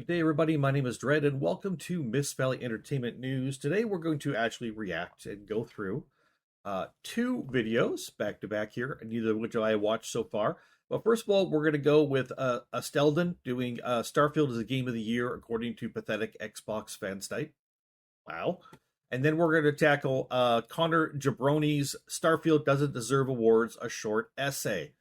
Good day, everybody. My name is Dread, and welcome to Miss Valley Entertainment News. Today, we're going to actually react and go through two videos back to back here, neither of which I watched so far. But first of all, we're going to go with Stelden doing Starfield as a Game of the Year according to Pathetic Xbox Fansite. Wow. And then we're going to tackle Connor Jabroni's Starfield Doesn't Deserve Awards, a short essay.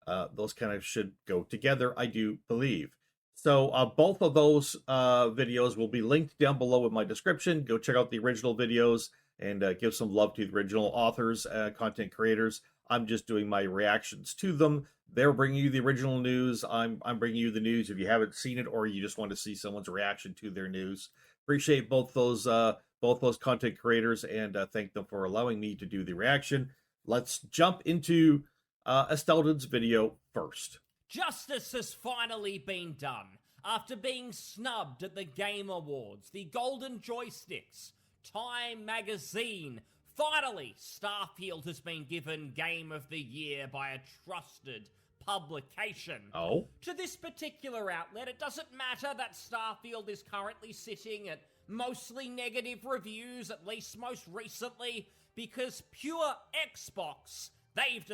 Those kind of should go together, I do believe. So both of those videos will be linked down below in my description. Go check out the original videos and give some love to the original authors, content creators. I'm just doing my reactions to them. They're bringing you the original news. I'm bringing you the news if you haven't seen it or you just want to see someone's reaction to their news. Appreciate both those content creators and thank them for allowing me to do the reaction. Let's jump into Estelden's video first. Justice has finally been done. After being snubbed at the Game Awards, the Golden Joysticks, Time Magazine, finally Starfield has been given Game of the Year by a trusted publication. Oh? To this particular outlet, it doesn't matter that Starfield is currently sitting at mostly negative reviews, at least most recently, because pure Xbox, they've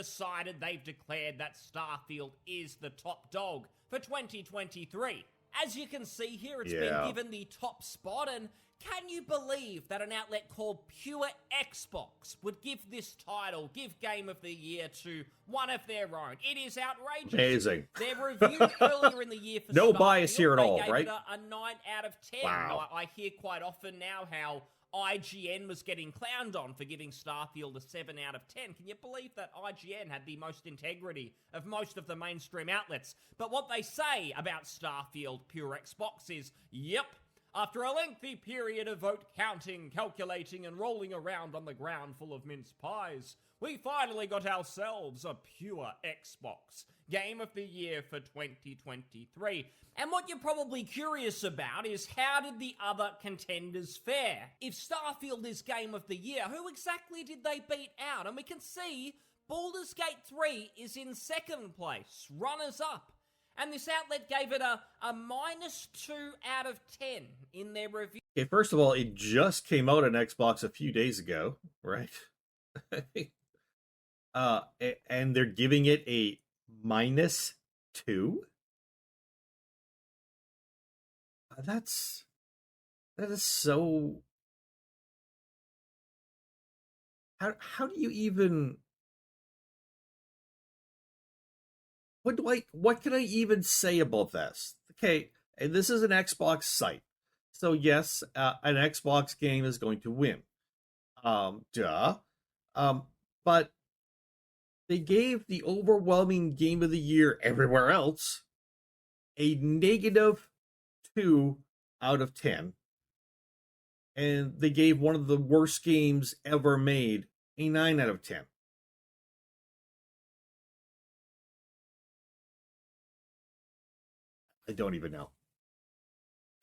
declared that Starfield is the top dog for 2023. As you can see here, it's been given the top spot, and can you believe that an outlet called Pure Xbox would give this title, give Game of the Year to one of their own? It is outrageous. Amazing. Their review earlier in the year for no Starfield, bias here at all, they gave right? it a 9 out of 10. Wow. I hear quite often now how IGN was getting clowned on for giving Starfield a 7 out of 10. Can you believe that IGN had the most integrity of most of the mainstream outlets? But what they say about Starfield Pure Xbox is, yep, after a lengthy period of vote counting, calculating, and rolling around on the ground full of mince pies, we finally got ourselves a Pure Xbox Game of the Year for 2023. And what you're probably curious about is how did the other contenders fare? If Starfield is Game of the Year, who exactly did they beat out? And we can see Baldur's Gate 3 is in second place, runners up. And this outlet gave it a -2 out of 10 in their review. Okay, first of all, it just came out on Xbox a few days ago, right? And they're giving it a -2. That is so. How do you even? What can I even say about this? Okay, and this is an Xbox site, so yes, an Xbox game is going to win. But they gave the overwhelming Game of the Year everywhere else a -2 out of 10. And they gave one of the worst games ever made a 9 out of 10. I don't even know.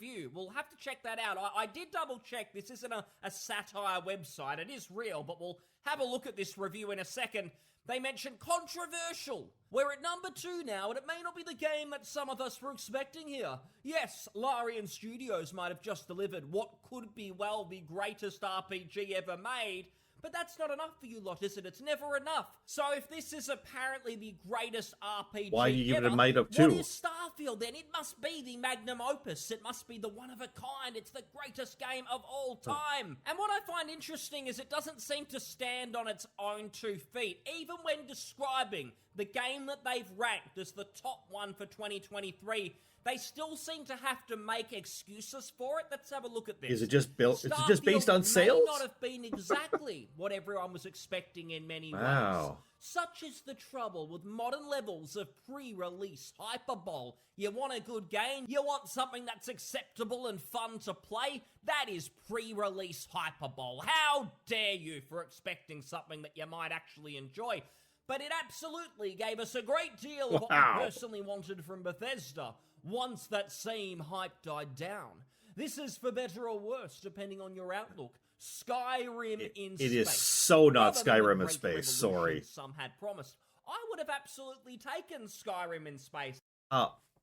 We'll have to check that out. I did double check. This isn't a satire website. It is real, but we'll have a look at this review in a second. They mentioned controversial. We're at number 2 now, and it may not be the game that some of us were expecting here. Yes, Larian Studios might have just delivered what could be, well, the greatest RPG ever made, but that's not enough for you lot, is it? It's never enough. So if this is apparently the greatest RPG why are you giving ever, it a made of 2? What is Starfield then? It must be the magnum opus. It must be the one of a kind. It's the greatest game of all time. And what I find interesting is it doesn't seem to stand on its own 2 feet. Even when describing the game that they've ranked as the top one for 2023, they still seem to have to make excuses for it. Let's have a look at this. Is it just built? Is it just based on sales? May not have been exactly what everyone was expecting in many ways. Such is the trouble with modern levels of pre-release hyperbole. You want a good game? You want something that's acceptable and fun to play? That is pre-release hyperbole. How dare you for expecting something that you might actually enjoy? But it absolutely gave us a great deal of what we personally wanted from Bethesda once that same hype died down. This is for better or worse, depending on your outlook. Skyrim in space. It is so not Rather than the Skyrim in great space, revolution sorry. some had promised. I would have absolutely taken Skyrim in space.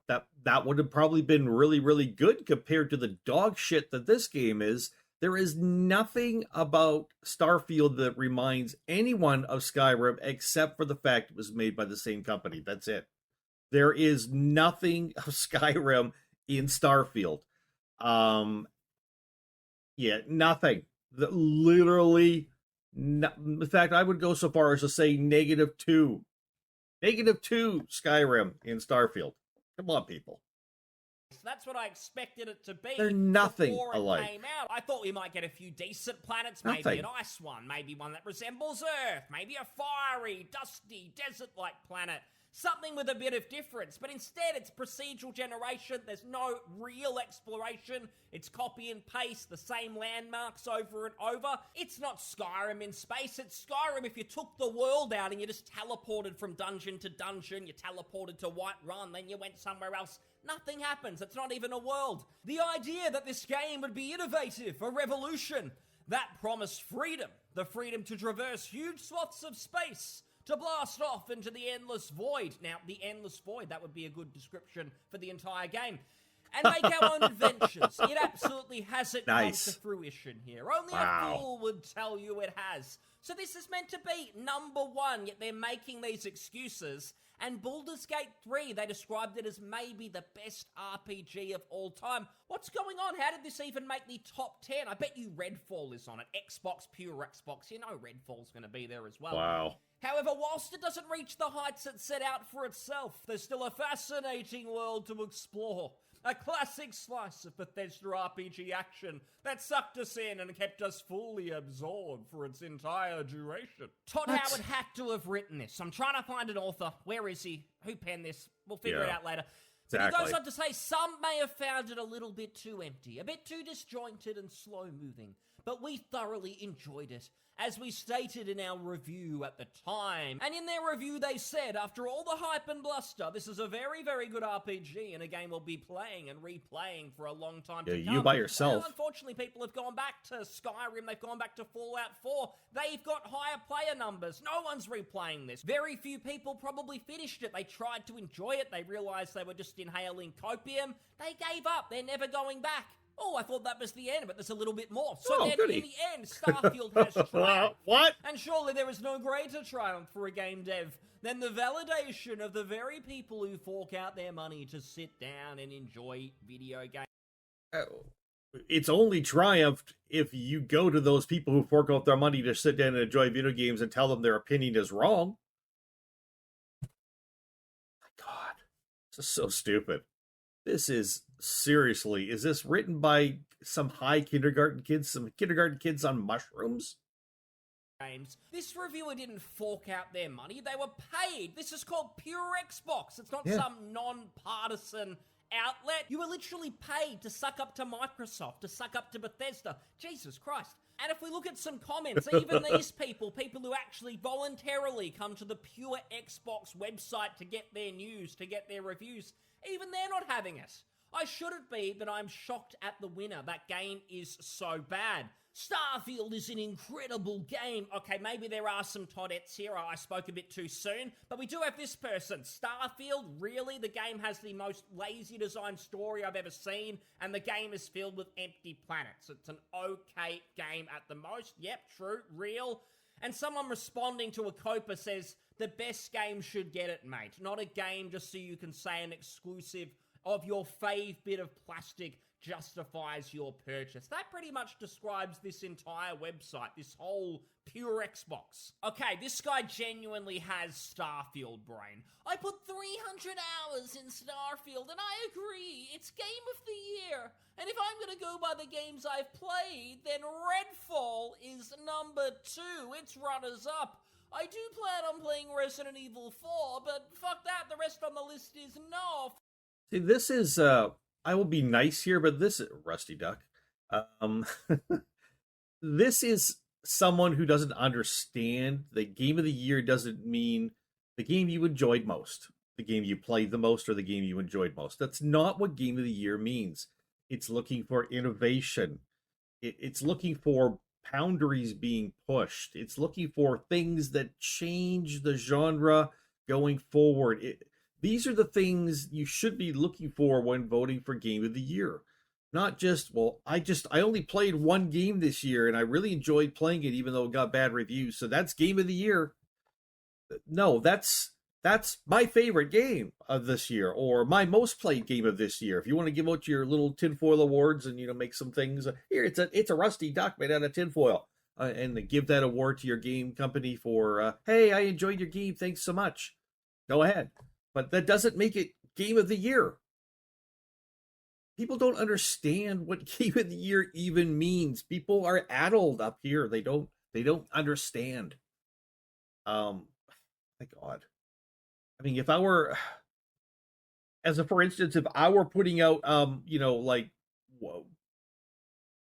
that would have probably been really, really good compared to the dog shit that this game is. There is nothing about Starfield that reminds anyone of Skyrim except for the fact it was made by the same company. That's it. There is nothing of Skyrim in Starfield. Yeah, nothing. Literally, in fact, I would go so far as to say -2. -2 Skyrim in Starfield. Come on, people. So that's what I expected it to be. They're nothing before alike. It came out. I thought we might get a few decent planets, Nothing. maybe an ice one, maybe one that resembles Earth, maybe a fiery, dusty, desert-like planet. Something with a bit of difference, but instead it's procedural generation. There's no real exploration. It's copy and paste, the same landmarks over and over. It's not Skyrim in space. It's Skyrim if you took the world out and you just teleported from dungeon to dungeon. You teleported to Whiterun, then you went somewhere else. Nothing happens. It's not even a world. The idea that this game would be innovative, a revolution, that promised freedom. The freedom to traverse huge swaths of space, to blast off into the endless void. Now, the endless void, that would be a good description for the entire game. And make our own adventures. It absolutely hasn't come to fruition here. Only a fool would tell you it has. So this is meant to be #1, yet they're making these excuses. And Baldur's Gate 3, they described it as maybe the best RPG of all time. What's going on? How did this even make the top 10? I bet you Redfall is on it. Xbox, pure Xbox. You know Redfall's going to be there as well. Wow. However, whilst it doesn't reach the heights it set out for itself, there's still a fascinating world to explore. A classic slice of Bethesda RPG action that sucked us in and kept us fully absorbed for its entire duration. Todd Howard had to have written this. I'm trying to find an author. Where is he? Who penned this? We'll figure it out later. But he goes on to say, some may have found it a little bit too empty, a bit too disjointed and slow-moving, but we thoroughly enjoyed it, as we stated in our review at the time. And in their review they said, after all the hype and bluster, this is a very, very good RPG and a game we'll be playing and replaying for a long time to come. You by yourself. Well, unfortunately, people have gone back to Skyrim, they've gone back to Fallout 4, they've got higher player numbers, no one's replaying this. Very few people probably finished it, they tried to enjoy it, they realised they were just inhaling copium, they gave up, they're never going back. Oh, I thought that was the end, but there's a little bit more. So then, in the end, Starfield has triumphed. What? And surely there is no greater triumph for a game dev than the validation of the very people who fork out their money to sit down and enjoy video games. It's only triumphed if you go to those people who fork out their money to sit down and enjoy video games and tell them their opinion is wrong. My God, this is so stupid. This is, seriously, is this written by some kindergarten kids on mushrooms? This reviewer didn't fork out their money, they were paid. This is called pure Xbox. It's not some non-partisan outlet. You were literally paid to suck up to Microsoft, to suck up to Bethesda. Jesus Christ. And if we look at some comments, even these people who actually voluntarily come to the pure Xbox website to get their news, to get their reviews, even they're not having it. I shouldn't be, but I'm shocked at the winner. That game is so bad. Starfield is an incredible game. Okay, maybe there are some Toddettes here. I spoke a bit too soon. But we do have this person. Starfield, really? The game has the most lazy designed story I've ever seen. And the game is filled with empty planets. It's an okay game at the most. Yep, true, real. And someone responding to a Copa says, the best game should get it, mate. Not a game just so you can say an exclusive of your fave bit of plastic justifies your purchase. That pretty much describes this entire website, this whole pure Xbox. Okay, this guy genuinely has Starfield brain. I put 300 hours in Starfield and I agree, it's game of the year. And if I'm gonna go by the games I've played, then Redfall is #2. It's runners up. I do plan on playing Resident Evil 4, but fuck that, the rest on the list is no. See, this is, I will be nice here, but this is, Rusty Duck, this is someone who doesn't understand the game of the year doesn't mean the game you enjoyed most, the game you played the most, or the game you enjoyed most. That's not what game of the year means. It's looking for innovation. It's looking for boundaries being pushed. It's looking for things that change the genre going forward. These are the things you should be looking for when voting for Game of the Year. Not just, well, I only played one game this year and I really enjoyed playing it even though it got bad reviews. So that's Game of the Year. No, that's my favorite game of this year, or my most played game of this year. If you want to give out your little tinfoil awards and make some things here, it's a rusty duck made out of tinfoil, and give that award to your game company for hey, I enjoyed your game, thanks so much. Go ahead, but that doesn't make it game of the year. People don't understand what game of the year even means. People are addled up here. They don't understand. My God. I mean, if I were, for instance, if I were putting out, like, whoa,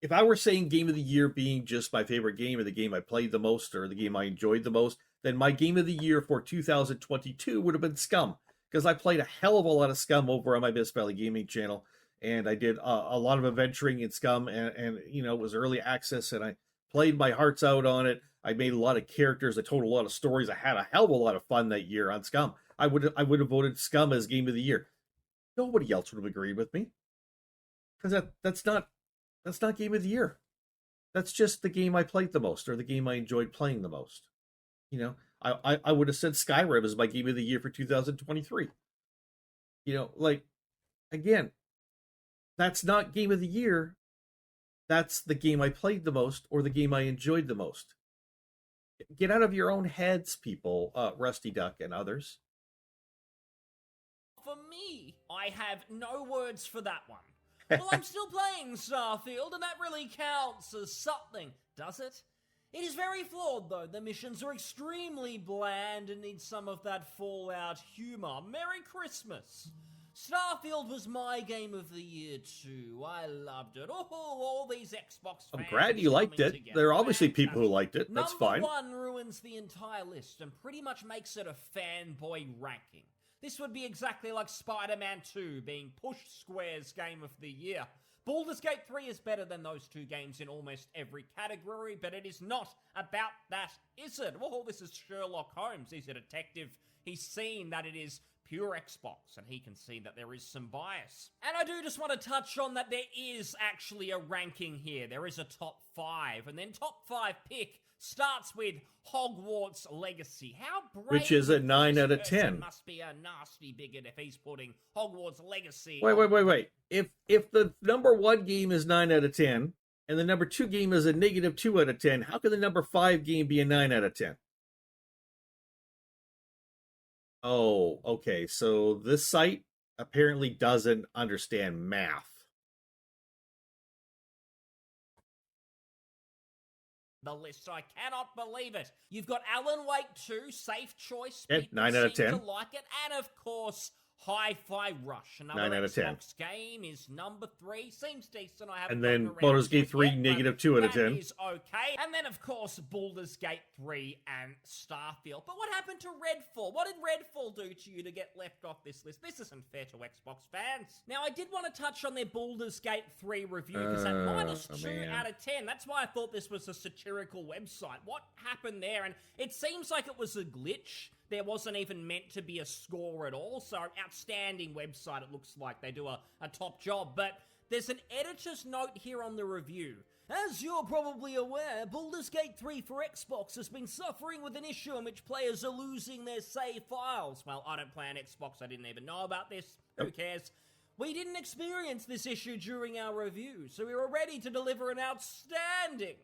if I were saying game of the year being just my favorite game or the game I played the most or the game I enjoyed the most, then my game of the year for 2022 would have been Scum, because I played a hell of a lot of Scum over on my Miss Valley Gaming channel, and I did a lot of adventuring in Scum, and it was early access, and I played my hearts out on it. I made a lot of characters. I told a lot of stories. I had a hell of a lot of fun that year on Scum. I would have voted Scum as game of the year. Nobody else would have agreed with me, because that's not game of the year. That's just the game I played the most or the game I enjoyed playing the most. I would have said Skyrim as my game of the year for 2023. Like, again, that's not game of the year. That's the game I played the most or the game I enjoyed the most. Get out of your own heads, people, Rusty Duck and others. For me, I have no words for that one. Well, I'm still playing Starfield, and that really counts as something, does it? It is very flawed, though. The missions are extremely bland and need some of that Fallout humor. Merry Christmas! Starfield was my game of the year too. I loved it. Oh, all these Xbox fans. I'm glad you liked it. Together. There are obviously people who liked it. That's fine. Number one ruins the entire list and pretty much makes it a fanboy ranking. This would be exactly like Spider-Man 2 being Push Square's Game of the Year. Baldur's Gate 3 is better than those two games in almost every category, but it is not about that, is it? Well, this is Sherlock Holmes. He's a detective. He's seen that it is pure Xbox, and he can see that there is some bias. And I do just want to touch on that there is actually a ranking here. There is a top 5, and then top 5 pick starts with Hogwarts Legacy. How brave, which is a 9 out of 10. Must be a nasty bigot if he's putting Hogwarts Legacy. Wait. If the number 1 game is 9 out of 10 and the number 2 game is a negative 2 out of 10, how can the number 5 game be a 9 out of 10? Oh, okay. So this site apparently doesn't understand math. The list, I cannot believe it. You've got Alan Wake 2, safe choice. Yeah, 9 out of 10. To like it, and of course, Hi-Fi Rush. Another 9 out of 10. Xbox game is number 3. Seems decent. I And haven't then Baldur's Gate 3, negative 2 out of 10. That is okay. And then, of course, Baldur's Gate 3 and Starfield. But what happened to Redfall? What did Redfall do to you to get left off this list? This isn't fair to Xbox fans. Now, I did want to touch on their Baldur's Gate 3 review, because that minus 2 out of 10. That's why I thought this was a satirical website. What happened there? And it seems like it was a glitch. There wasn't even meant to be a score at all, so outstanding website, it looks like. They do a top job, but there's an editor's note here on the review. As you're probably aware, Baldur's Gate 3 for Xbox has been suffering with an issue in which players are losing their save files. Well, I don't play on Xbox, I didn't even know about this. Who cares? We didn't experience this issue during our review, so we were ready to deliver an outstanding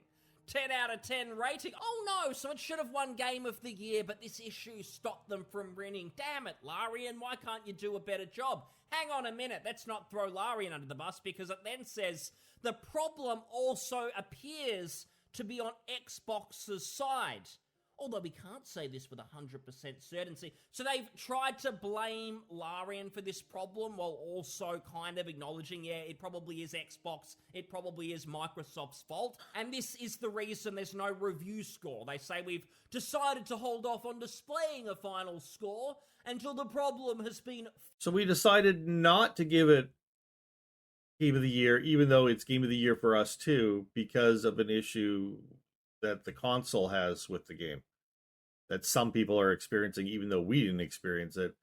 10 out of 10 rating. Oh no, so it should have won Game of the Year, but this issue stopped them from winning. Damn it, Larian, why can't you do a better job? Hang on a minute, let's not throw Larian under the bus, because it then says the problem also appears to be on Xbox's side. Although we can't say this with 100% certainty. So they've tried to blame Larian for this problem while also kind of acknowledging, yeah, it probably is Xbox, it probably is Microsoft's fault. And this is the reason there's no review score. They say we've decided to hold off on displaying a final score until the problem has been... So we decided not to give it Game of the Year, even though it's Game of the Year for us too, because of an issue that the console has with the game that some people are experiencing, even though we didn't experience it.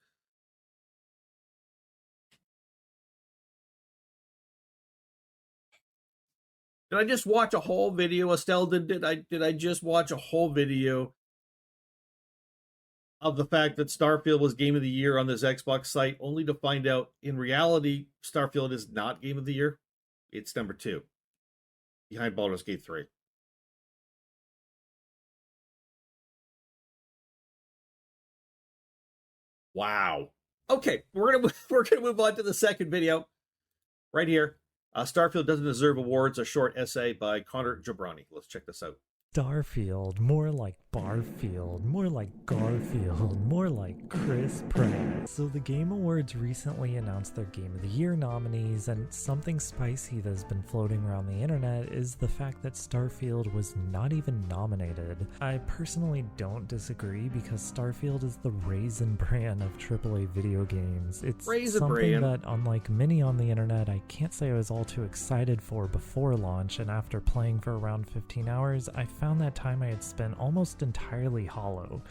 Did I just watch a whole video, Estelle? Did I just watch a whole video of the fact that Starfield was Game of the Year on this Xbox site, only to find out in reality Starfield is not Game of the Year? It's number 2, behind Baldur's Gate 3. Wow. Okay, we're gonna move on to the second video right here. Starfield doesn't deserve awards. A short essay by Connor Jabrani. Let's check this out. Starfield, more like Barfield, more like Garfield, more like Chris Pratt. So the Game Awards recently announced their Game of the Year nominees, and something spicy that's been floating around the internet is the fact that Starfield was not even nominated. I personally don't disagree because Starfield is the Raisin Bran of AAA video games. It's Raisin something Bran. that, unlike many on the internet, I can't say I was all too excited for before launch, and after playing for around 15 hours, I found that time I had spent almost entirely hollow.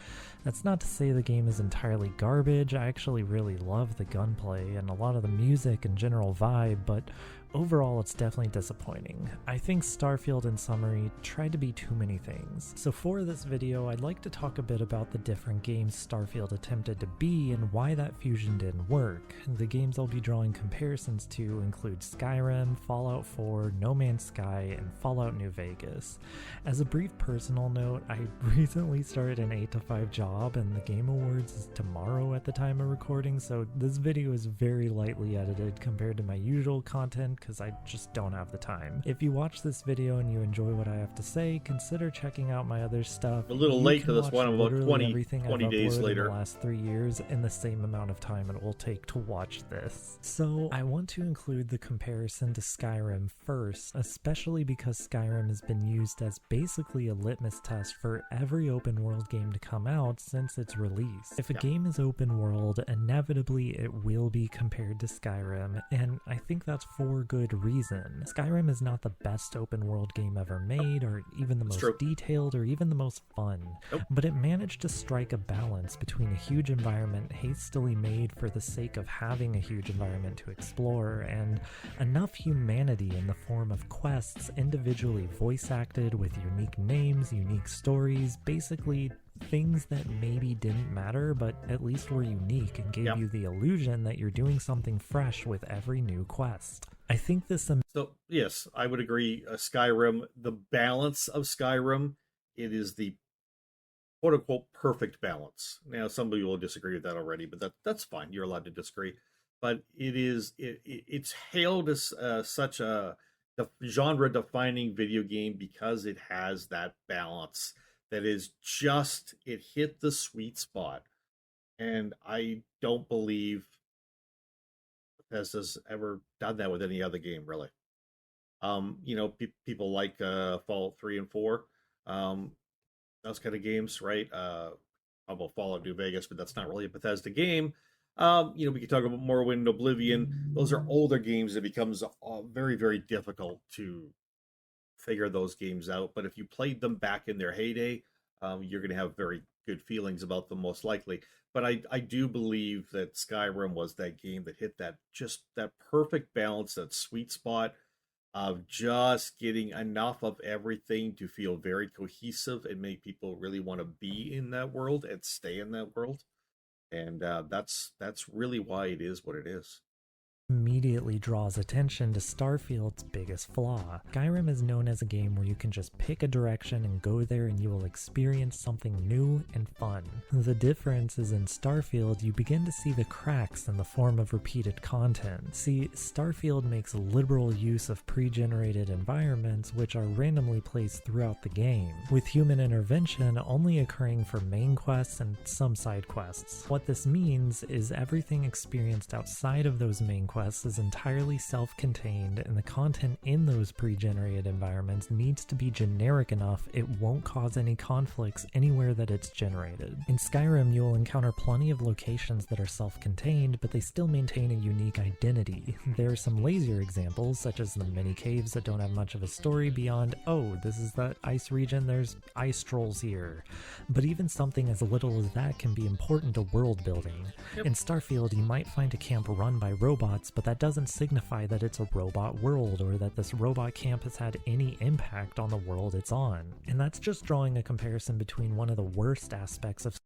That's not to say the game is entirely garbage. I actually really love the gunplay and a lot of the music and general vibe, but overall it's definitely disappointing. I think Starfield, in summary, tried to be too many things. So for this video, I'd like to talk a bit about the different games Starfield attempted to be and why that fusion didn't work. The games I'll be drawing comparisons to include Skyrim, Fallout 4, No Man's Sky, and Fallout New Vegas. As a brief personal note, I recently started an 8-to-5 job and the Game Awards is tomorrow at the time of recording, so this video is very lightly edited compared to my usual content because I just don't have the time. If you watch this video and you enjoy what I have to say, consider checking out my other stuff. A little You late can to this watch one, about literally 20 everything I've days uploaded later. in the last 3 years in the same amount of time it will take to watch this. So I want to include the comparison to Skyrim first, especially because Skyrim has been used as basically a litmus test for every open world game to come out since its release. If a game is open world, inevitably it will be compared to Skyrim, and I think that's for good reason. Skyrim is not the best open world game ever made, or even the most detailed, or even the most fun, but it managed to strike a balance between a huge environment hastily made for the sake of having a huge environment to explore, and enough humanity in the form of quests individually voice acted with unique names, unique stories, basically things that maybe didn't matter but at least were unique and gave you the illusion that you're doing something fresh with every new quest. I think this So yes, I would agree. Skyrim, the balance of Skyrim, it is the quote-unquote perfect balance. Now somebody will disagree with that already, but that's fine. You're allowed to disagree. But it's hailed as such a genre-defining video game because it has that balance that is just, it hit the sweet spot. And I don't believe Bethesda's ever done that with any other game, really. People like Fallout 3 and 4, those kind of games, right? About Fallout New Vegas, but that's not really a Bethesda game. We could talk about Morrowind and Oblivion. Those are older games. It becomes very, very difficult to figure those games out. But if you played them back in their heyday, you're going to have very good feelings about them, most likely. But I do believe that Skyrim was that game that hit that perfect balance, that sweet spot of just getting enough of everything to feel very cohesive and make people really want to be in that world and stay in that world. And that's really why it is what it is. Immediately draws attention to Starfield's biggest flaw. Skyrim is known as a game where you can just pick a direction and go there and you will experience something new and fun. The difference is in Starfield, you begin to see the cracks in the form of repeated content. See, Starfield makes liberal use of pre-generated environments which are randomly placed throughout the game, with human intervention only occurring for main quests and some side quests. What this means is everything experienced outside of those main quests is entirely self-contained, and the content in those pre-generated environments needs to be generic enough it won't cause any conflicts anywhere that it's generated. In Skyrim, you will encounter plenty of locations that are self-contained, but they still maintain a unique identity. There are some lazier examples, such as the mini caves that don't have much of a story beyond, oh, this is the ice region, there's ice trolls here. But even something as little as that can be important to world building. In Starfield, you might find a camp run by robots robots, but that doesn't signify that it's a robot world or that this robot camp has had any impact on the world it's on. And that's just drawing a comparison between one of the worst aspects of.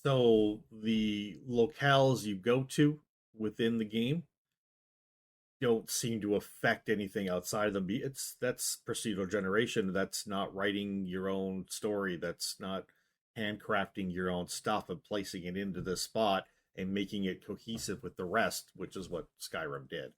So the locales you go to within the game don't seem to affect anything outside of them. That's procedural generation. That's not writing your own story. That's not handcrafting your own stuff and placing it into this spot and making it cohesive with the rest, which is what Skyrim did.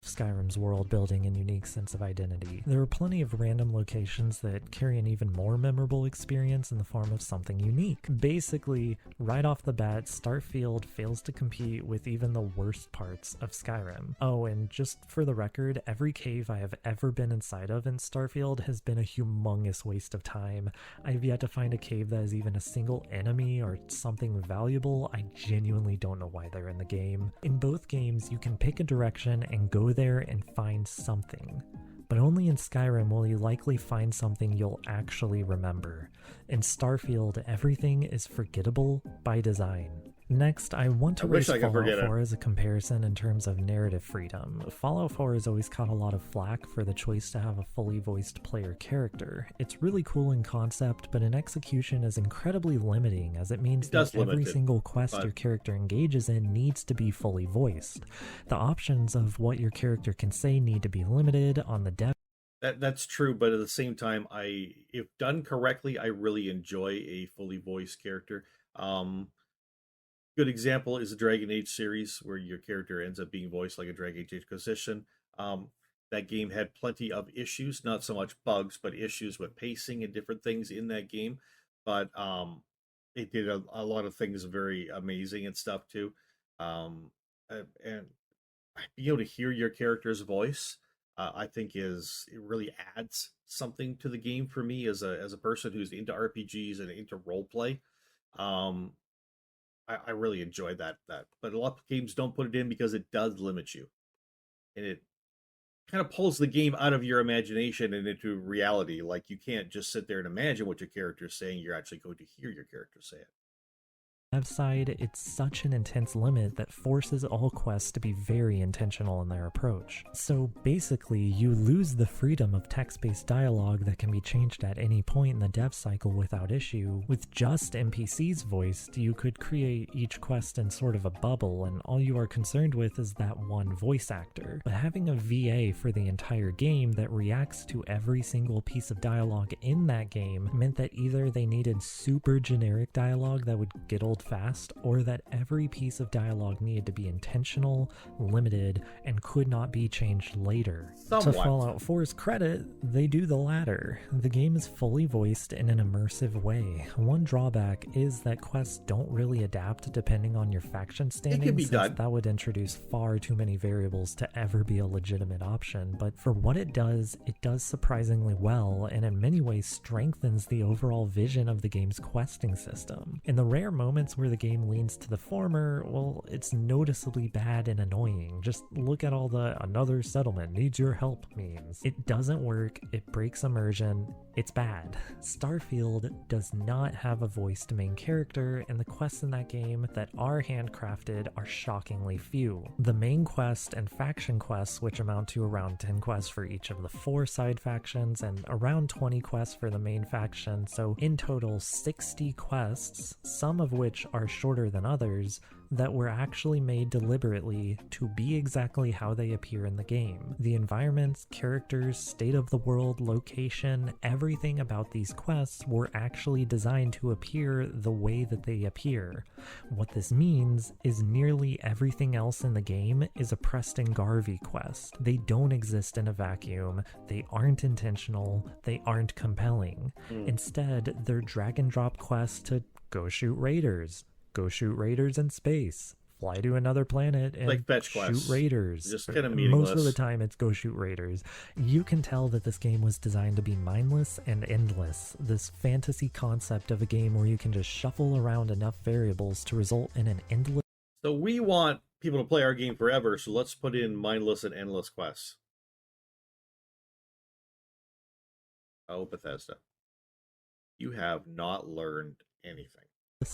Skyrim's world building and unique sense of identity. There are plenty of random locations that carry an even more memorable experience in the form of something unique. Basically, right off the bat, Starfield fails to compete with even the worst parts of Skyrim. Oh, and just for the record, every cave I have ever been inside of in Starfield has been a humongous waste of time. I've yet to find a cave that has even a single enemy or something valuable. I genuinely don't know why they're in the game. In both games, you can pick a direction and go there and find something. But only in Skyrim will you likely find something you'll actually remember. In Starfield, everything is forgettable by design. Next, I want to raise Fallout 4 as a comparison in terms of narrative freedom. Fallout 4 has always caught a lot of flack for the choice to have a fully voiced player character. It's really cool in concept, but in execution is incredibly limiting, as it means that every single quest your character engages in needs to be fully voiced. The options of what your character can say need to be limited on the dev. That's true, but at the same time, if done correctly, I really enjoy a fully voiced character. Good example is the Dragon Age series, where your character ends up being voiced like a Dragon Age Inquisition. That game had plenty of issues, not so much bugs, but issues with pacing and different things in that game. But it did a lot of things very amazing and stuff too. And being able to hear your character's voice, I think it really adds something to the game for me as a person who's into RPGs and into role play. I really enjoyed that. But a lot of games don't put it in because it does limit you, and it kind of pulls the game out of your imagination and into reality. Like, you can't just sit there and imagine what your character is saying. You're actually going to hear your character say it. Side, it's such an intense limit that forces all quests to be very intentional in their approach. So basically, you lose the freedom of text-based dialogue that can be changed at any point in the dev cycle without issue. With just NPCs voiced, you could create each quest in sort of a bubble, and all you are concerned with is that one voice actor. But having a VA for the entire game that reacts to every single piece of dialogue in that game meant that either they needed super generic dialogue that would get old fast, or that every piece of dialogue needed to be intentional, limited, and could not be changed later. Somewhat. To Fallout 4's credit, they do the latter. The game is fully voiced in an immersive way. One drawback is that quests don't really adapt depending on your faction standing, since that would introduce far too many variables to ever be a legitimate option, but for what it does surprisingly well, and in many ways strengthens the overall vision of the game's questing system. In the rare moments where the game leans to the former, well, it's noticeably bad and annoying. Just look at all the "another settlement needs your help" memes. It doesn't work, it breaks immersion, it's bad. Starfield does not have a voiced main character, and the quests in that game that are handcrafted are shockingly few. The main quest and faction quests, which amount to around 10 quests for each of the 4 side factions and around 20 quests for the main faction, so in total 60 quests, some of which are shorter than others, that were actually made deliberately to be exactly how they appear in the game. The environments, characters, state of the world, location, everything about these quests were actually designed to appear the way that they appear. What this means is nearly everything else in the game is a Preston Garvey quest. They don't exist in a vacuum, they aren't intentional, they aren't compelling. Instead, they're drag and drop quests to go shoot raiders in space, fly to another planet and like fetch shoot quests. raiders. Just kind of meaningless. Most of the time it's go shoot raiders. You can tell that this game was designed to be mindless and endless. This fantasy concept of a game where you can just shuffle around enough variables to result in an endless... So we want people to play our game forever, so let's put in mindless and endless quests. Oh, Bethesda. You have not learned anything.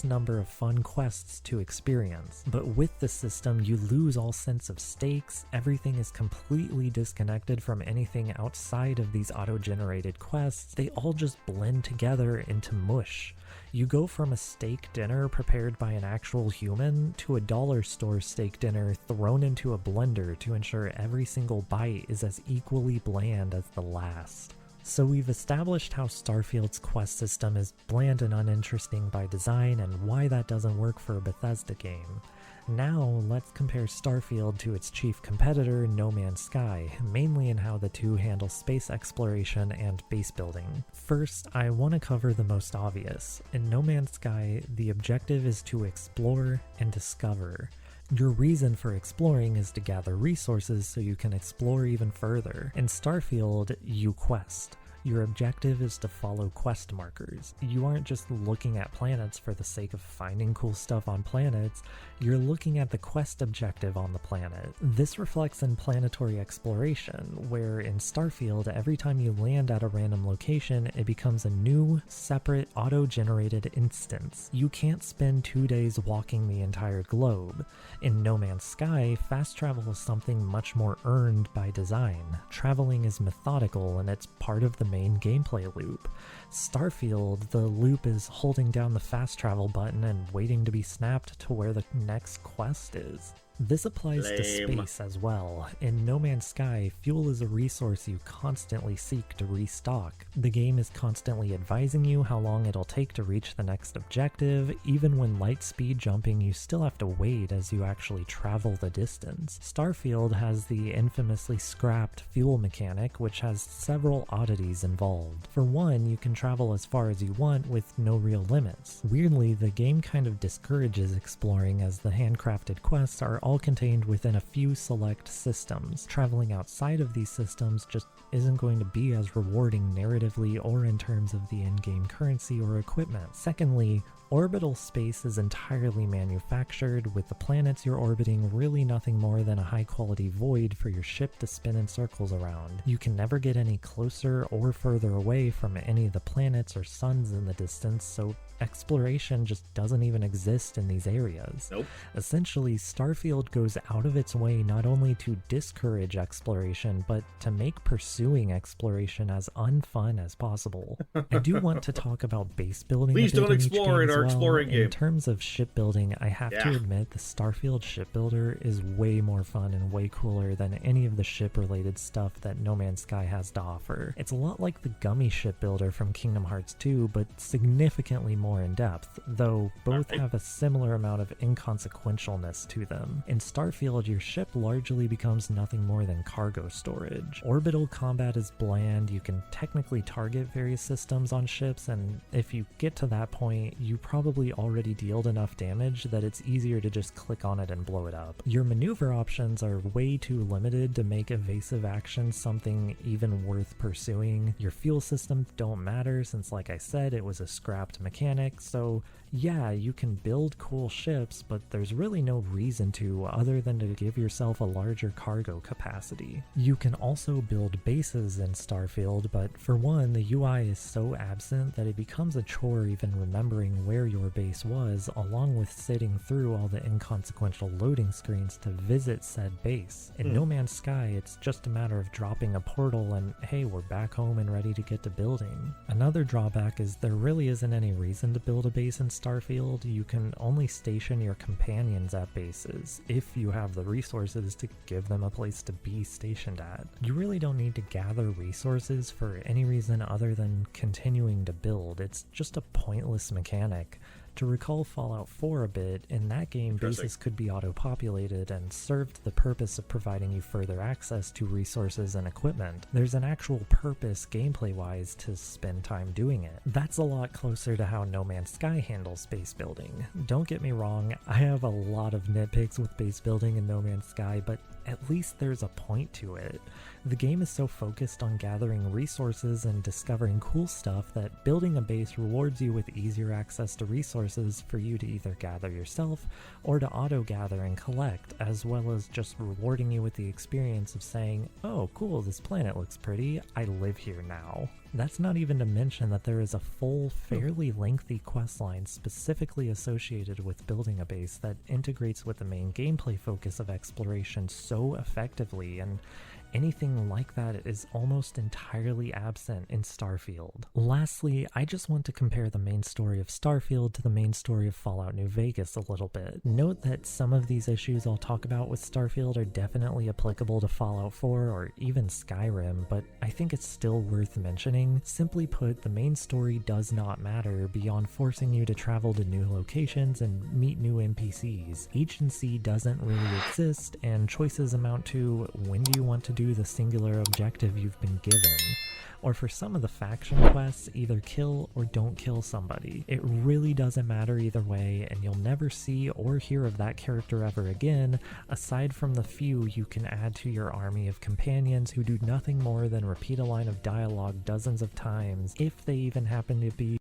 number of fun quests to experience. But with the system, you lose all sense of stakes. Everything is completely disconnected from anything outside of these auto-generated quests. They all just blend together into mush. You go from a steak dinner prepared by an actual human to a dollar store steak dinner thrown into a blender to ensure every single bite is as equally bland as the last. So we've established how Starfield's quest system is bland and uninteresting by design and why that doesn't work for a Bethesda game. Now, let's compare Starfield to its chief competitor, No Man's Sky, mainly in how the two handle space exploration and base building. First, I want to cover the most obvious. In No Man's Sky, the objective is to explore and discover. Your reason for exploring is to gather resources so you can explore even further. In Starfield, you quest. Your objective is to follow quest markers. You aren't just looking at planets for the sake of finding cool stuff on planets, you're looking at the quest objective on the planet. This reflects in planetary exploration, where in Starfield, every time you land at a random location, it becomes a new, separate, auto-generated instance. You can't spend 2 days walking the entire globe. In No Man's Sky, fast travel is something much more earned by design. Traveling is methodical and it's part of the main gameplay loop. Starfield, the loop is holding down the fast travel button and waiting to be snapped to where the next quest is. This applies to space as well. In No Man's Sky, fuel is a resource you constantly seek to restock. The game is constantly advising you how long it'll take to reach the next objective. Even when light speed jumping, you still have to wait as you actually travel the distance. Starfield has the infamously scrapped fuel mechanic, which has several oddities involved. For one, you can travel as far as you want with no real limits. Weirdly, the game kind of discourages exploring as the handcrafted quests are all contained within a few select systems. Traveling outside of these systems just isn't going to be as rewarding narratively or in terms of the in-game currency or equipment. Secondly, orbital space is entirely manufactured, with the planets you're orbiting really nothing more than a high-quality void for your ship to spin in circles around. You can never get any closer or further away from any of the planets or suns in the distance, so exploration just doesn't even exist in these areas. Nope. Essentially, Starfield goes out of its way not only to discourage exploration, but to make pursuing exploration as unfun as possible. I do want to talk about base building. Please don't explore in our exploring game. In terms of shipbuilding, I have to admit the Starfield shipbuilder is way more fun and way cooler than any of the ship-related stuff that No Man's Sky has to offer. It's a lot like the Gummy shipbuilder from Kingdom Hearts 2, but significantly more in-depth, though both have a similar amount of inconsequentialness to them. In Starfield, your ship largely becomes nothing more than cargo storage. Orbital combat is bland, you can technically target various systems on ships, and if you get to that point, you probably already dealt enough damage that it's easier to just click on it and blow it up. Your maneuver options are way too limited to make evasive action something even worth pursuing. Your fuel systems don't matter since, like I said, it was a scrapped mechanic, so yeah, you can build cool ships, but there's really no reason to other than to give yourself a larger cargo capacity. You can also build bases in Starfield, but for one, the UI is so absent that it becomes a chore even remembering where your base was, along with sitting through all the inconsequential loading screens to visit said base. In No Man's Sky, it's just a matter of dropping a portal and hey, we're back home and ready to get to building. Another drawback is there really isn't any reason to build a base in Starfield. You can only station your companions at bases if you have the resources to give them a place to be stationed at. You really don't need to gather resources for any reason other than continuing to build. It's just a pointless mechanic. To recall Fallout 4 a bit, in that game bases could be auto-populated and served the purpose of providing you further access to resources and equipment. There's an actual purpose gameplay-wise to spend time doing it. That's a lot closer to how No Man's Sky handles base building. Don't get me wrong, I have a lot of nitpicks with base building in No Man's Sky, but at least there's a point to it. The game is so focused on gathering resources and discovering cool stuff that building a base rewards you with easier access to resources for you to either gather yourself or to auto-gather and collect, as well as just rewarding you with the experience of saying, oh cool, this planet looks pretty, I live here now. That's not even to mention that there is a full, fairly lengthy questline specifically associated with building a base that integrates with the main gameplay focus of exploration so effectively, and anything like that is almost entirely absent in Starfield. Lastly, I just want to compare the main story of Starfield to the main story of Fallout New Vegas a little bit. Note that some of these issues I'll talk about with Starfield are definitely applicable to Fallout 4 or even Skyrim, but I think it's still worth mentioning. Simply put, the main story does not matter beyond forcing you to travel to new locations and meet new NPCs. Agency doesn't really exist, and choices amount to when do you want to do the singular objective you've been given, or for some of the faction quests, either kill or don't kill somebody. It really doesn't matter either way, and you'll never see or hear of that character ever again, aside from the few you can add to your army of companions who do nothing more than repeat a line of dialogue dozens of times, if they even happen to be.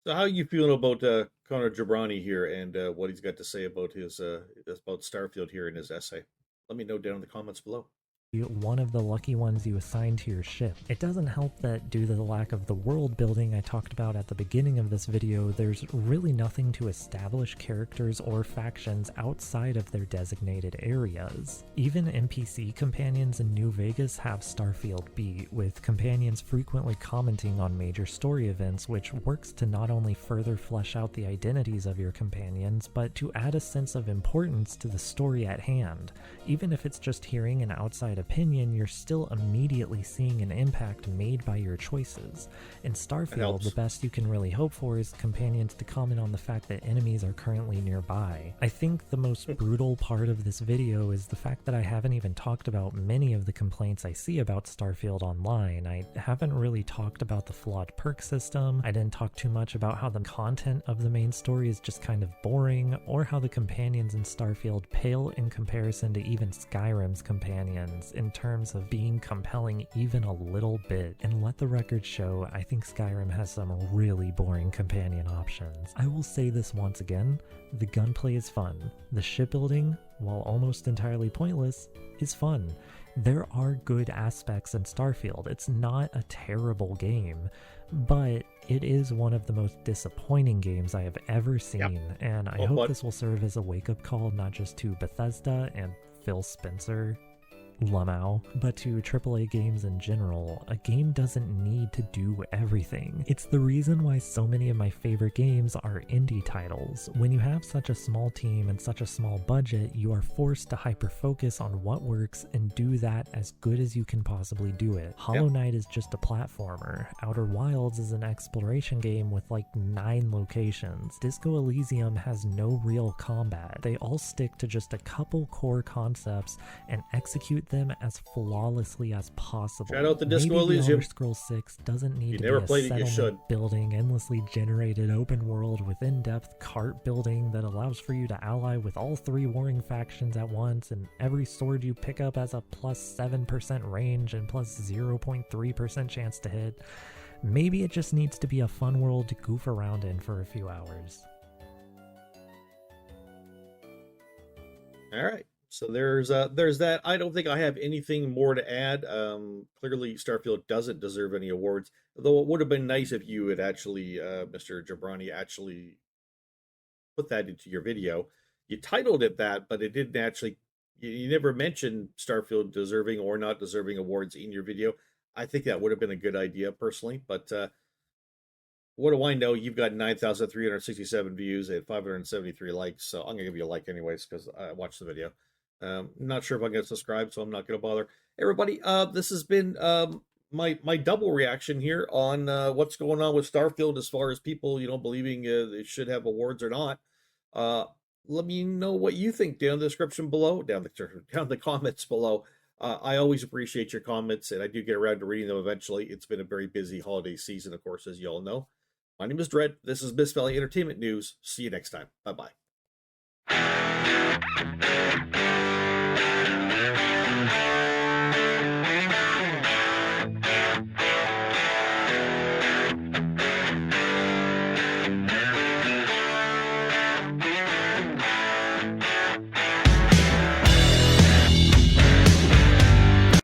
So how are you feeling about Connor Jabrani here and what he's got to say about his about Starfield here in his essay? Let me know down in the comments below. One of the lucky ones you assign to your ship. It doesn't help that due to the lack of the world building I talked about at the beginning of this video, there's really nothing to establish characters or factions outside of their designated areas. Even NPC companions in New Vegas have Starfield beat, with companions frequently commenting on major story events, which works to not only further flesh out the identities of your companions, but to add a sense of importance to the story at hand. Even if it's just hearing an outside opinion, you're still immediately seeing an impact made by your choices. In Starfield, the best you can really hope for is companions to comment on the fact that enemies are currently nearby. I think the most brutal part of this video is the fact that I haven't even talked about many of the complaints I see about Starfield online. I haven't really talked about the flawed perk system, I didn't talk too much about how the content of the main story is just kind of boring, or how the companions in Starfield pale in comparison to even Skyrim's companions in terms of being compelling even a little bit. And let the record show, I think Skyrim has some really boring companion options. I will say this once again, the gunplay is fun. The shipbuilding, while almost entirely pointless, is fun. There are good aspects in Starfield. It's not a terrible game, but it is one of the most disappointing games I have ever seen, and I hope this will serve as a wake-up call not just to Bethesda and Phil Spencer, Lamau, but to AAA games in general. A game doesn't need to do everything. It's the reason why so many of my favorite games are indie titles. When you have such a small team and such a small budget, you are forced to hyper-focus on what works and do that as good as you can possibly do it. Hollow Knight is just a platformer. Outer Wilds is an exploration game with like 9 locations. Disco Elysium has no real combat. They all stick to just a couple core concepts and execute them as flawlessly as possible. Shout out the Disco Elysium. The Elder Scrolls 6 doesn't need to be a settlement building, endlessly generated open world with in-depth cart building that allows for you to ally with all 3 warring factions at once, and every sword you pick up has a plus 7% range and plus 0.3% chance to hit. Maybe it just needs to be a fun world to goof around in for a few hours. All right. So there's that. I don't think I have anything more to add. Clearly, Starfield doesn't deserve any awards. Though it would have been nice if you had actually, Mr. Jabrani, actually put that into your video. You titled it that, but it didn't actually. You never mentioned Starfield deserving or not deserving awards in your video. I think that would have been a good idea personally. But what do I know? You've got 9,367 views and 573 likes. So I'm gonna give you a like anyways because I watched the video. Not sure if I'm going to subscribe, so I'm not going to bother. Everybody, this has been my double reaction here on what's going on with Starfield as far as people, believing they should have awards or not. Let me know what you think down in the description below, down the comments below. I always appreciate your comments, and I do get around to reading them eventually. It's been a very busy holiday season, of course, as you all know. My name is Dread. This is Miss Valley Entertainment News. See you next time. Bye-bye.